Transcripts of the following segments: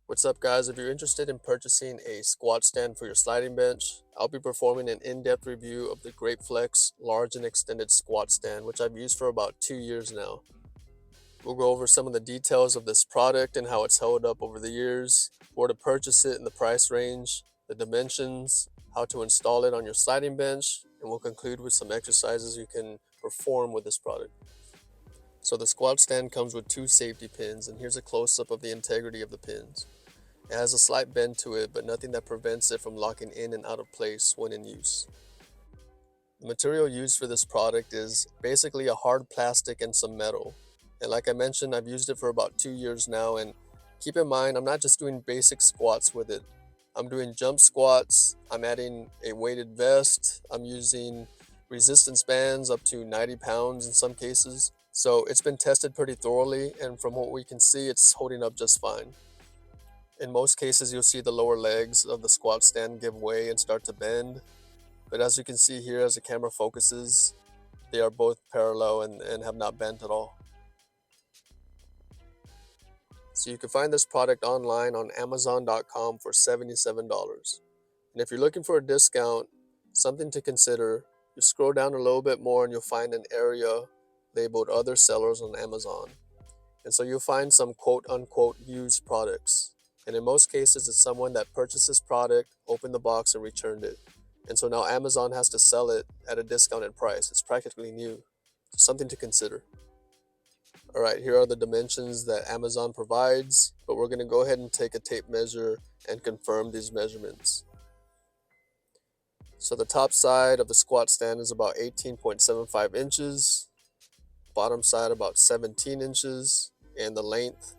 What's up, guys? If you're interested in purchasing a squat stand for your sliding bench, I'll be performing an in-depth review of the GR8FLEX Large and Extended Squat Stand, which I've used for about 2 years now. We'll go over some of the details of this product and how it's held up over the years, where to purchase it in the price range, the dimensions, how to install it on your sliding bench, and we'll conclude with some exercises you can perform with this product. So the squat stand comes with 2 safety pins, and here's a close-up of the integrity of the pins. It has a slight bend to it, but nothing that prevents it from locking in and out of place when in use. The material used for this product is basically a hard plastic and some metal. And like I mentioned, I've used it for about 2 years now, and keep in mind, I'm not just doing basic squats with it. I'm doing jump squats, I'm adding a weighted vest, I'm using resistance bands up to 90 pounds in some cases. So it's been tested pretty thoroughly, and from what we can see, it's holding up just fine. In most cases, you'll see the lower legs of the squat stand give way and start to bend. But as you can see here, as the camera focuses, they are both parallel and have not bent at all. So you can find this product online on Amazon.com for $77. And if you're looking for a discount, something to consider, you scroll down a little bit more and you'll find an area labeled Other Sellers on Amazon. And so you'll find some quote unquote used products. And in most cases, it's someone that purchased this product, opened the box, and returned it. And so now Amazon has to sell it at a discounted price. It's practically new. Something to consider. All right, here are the dimensions that Amazon provides, but we're going to go ahead and take a tape measure and confirm these measurements. So the top side of the squat stand is about 18.75 inches, bottom side about 17 inches, and the length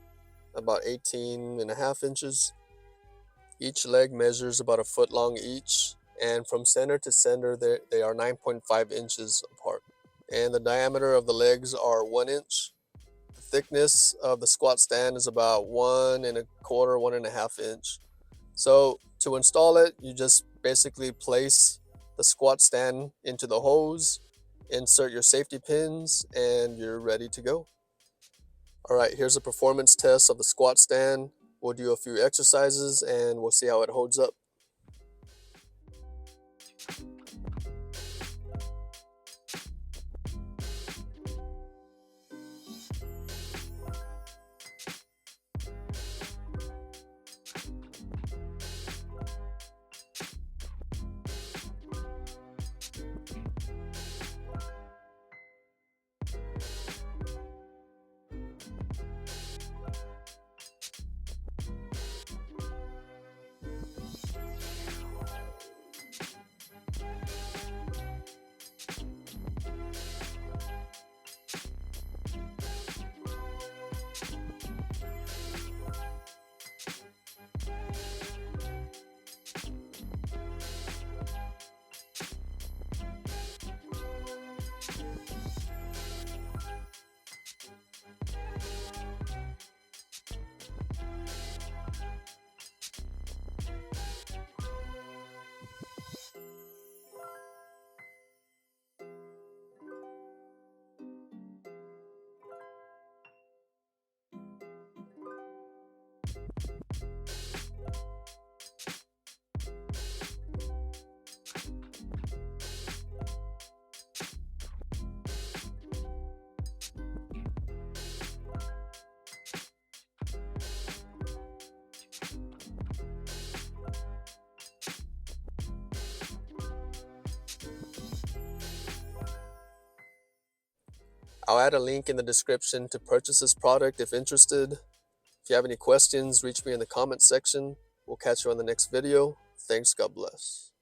about 18.5 inches. Each leg measures about a foot long each, and from center to center they are 9.5 inches apart. And the diameter of the legs are 1 inch. The thickness of the squat stand is about 1.25, 1.5 inch. So to install it, you just basically place the squat stand into the hose, insert your safety pins, and you're ready to go. All right, here's a performance test of the squat stand. We'll do a few exercises and we'll see how it holds up. I'll add a link in the description to purchase this product if interested. If you have any questions, reach me in the comments section. We'll catch you on the next video. Thanks, God bless.